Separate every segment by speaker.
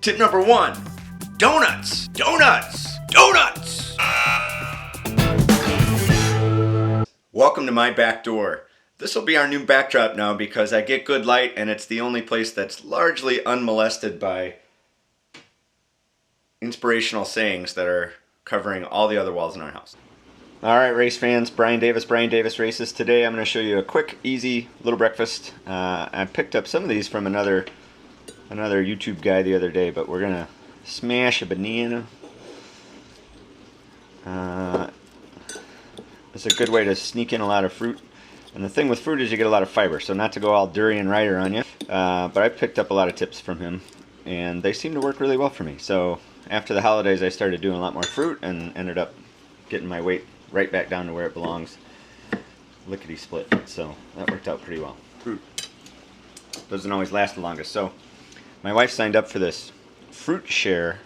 Speaker 1: Tip number 1, donuts, donuts, donuts. Welcome to my back door. This will be our new backdrop now because I get good light and it's the only place that's largely unmolested by inspirational sayings that are covering all the other walls in our house. Alright race fans, Brian Davis Races. Today I'm going to show you a quick, easy little breakfast. I picked up some of these from another YouTube guy the other day, but we're going to smash a banana. It's a good way to sneak in a lot of fruit. And the thing with fruit is you get a lot of fiber, so not to go all durian rider on you, but I picked up a lot of tips from him, and they seem to work really well for me. So after the holidays I started doing a lot more fruit and ended up getting my weight right back down to where it belongs. Lickety split, so that worked out pretty well. Fruit doesn't always last the longest, so my wife signed up for this fruit share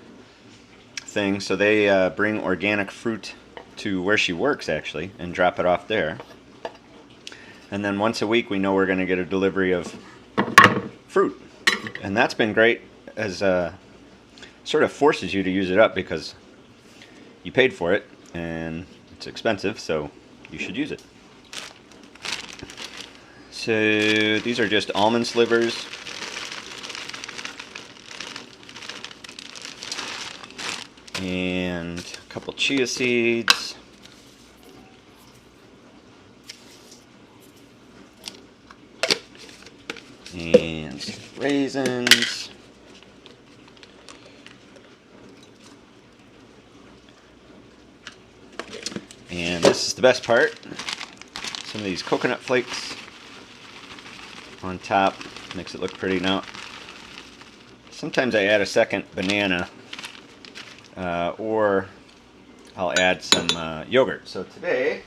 Speaker 1: thing, so they bring organic fruit to where she works actually and drop it off there. And then once a week we know we're going to get a delivery of fruit. And that's been great, as sort of forces you to use it up because you paid for it and it's expensive, so you should use it. So these are just almond slivers. And a couple chia seeds. And raisins. And this is the best part. Some of these coconut flakes on top. Makes it look pretty. Now, sometimes I add a second banana, or I'll add some yogurt. So today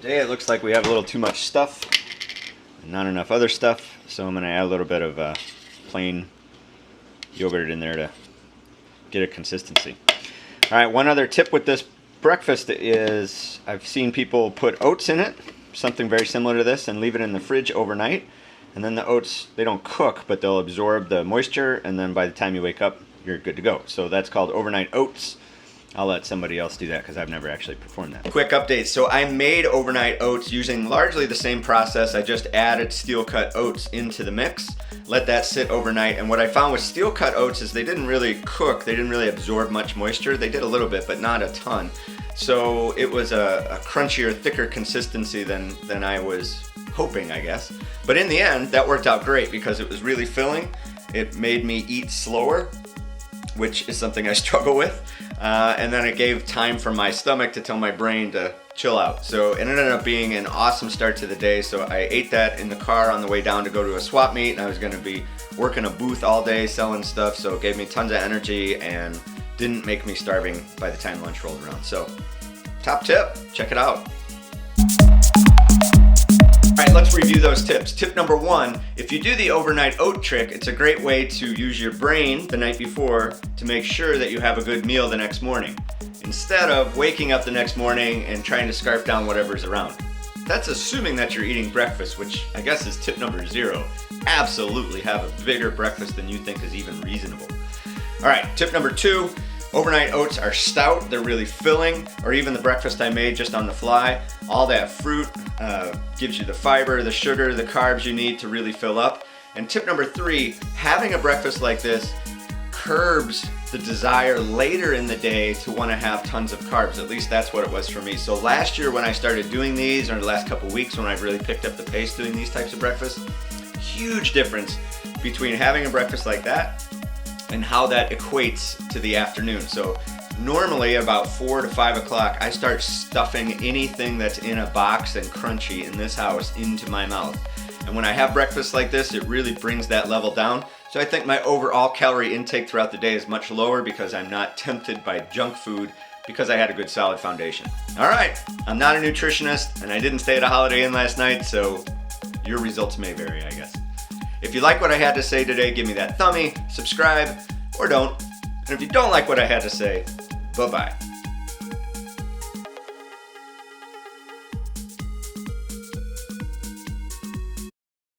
Speaker 1: it looks like we have a little too much stuff. Not enough other stuff, so I'm going to add a little bit of plain yogurt in there to get a consistency. Alright, one other tip with this breakfast is I've seen people put oats in it, something very similar to this, and leave it in the fridge overnight. And then the oats, they don't cook, but they'll absorb the moisture, and then by the time you wake up, you're good to go. So that's called overnight oats. I'll let somebody else do that because I've never actually performed that. Quick update. So I made overnight oats using largely the same process. I just added steel cut oats into the mix, let that sit overnight. And what I found with steel cut oats is they didn't really cook. They didn't really absorb much moisture. They did a little bit, but not a ton. So it was a crunchier, thicker consistency than I was hoping, I guess. But in the end, that worked out great because it was really filling. It made me eat slower, which is something I struggle with. And then it gave time for my stomach to tell my brain to chill out. So it ended up being an awesome start to the day. So I ate that in the car on the way down to go to a swap meet, and I was gonna be working a booth all day selling stuff, so it gave me tons of energy and didn't make me starving by the time lunch rolled around. So top tip, check it out. Alright, let's review those tips. Tip number 1, if you do the overnight oat trick, it's a great way to use your brain the night before to make sure that you have a good meal the next morning, instead of waking up the next morning and trying to scarf down whatever's around. That's assuming that you're eating breakfast, which I guess is tip number 0. Absolutely have a bigger breakfast than you think is even reasonable. Alright, tip number 2, overnight oats are stout, they're really filling, or even the breakfast I made just on the fly. All that fruit gives you the fiber, the sugar, the carbs you need to really fill up. And tip number 3, having a breakfast like this curbs the desire later in the day to want to have tons of carbs. At least that's what it was for me. So last year when I started doing these, or the last couple weeks when I've really picked up the pace doing these types of breakfasts, huge difference between having a breakfast like that and how that equates to the afternoon. So normally about 4 to 5 o'clock, I start stuffing anything that's in a box and crunchy in this house into my mouth. And when I have breakfast like this, it really brings that level down. So I think my overall calorie intake throughout the day is much lower because I'm not tempted by junk food because I had a good solid foundation. All right, I'm not a nutritionist and I didn't stay at a Holiday Inn last night, so your results may vary, I guess. If you like what I had to say today, give me that thumbie, subscribe, or don't. And if you don't like what I had to say, bye-bye.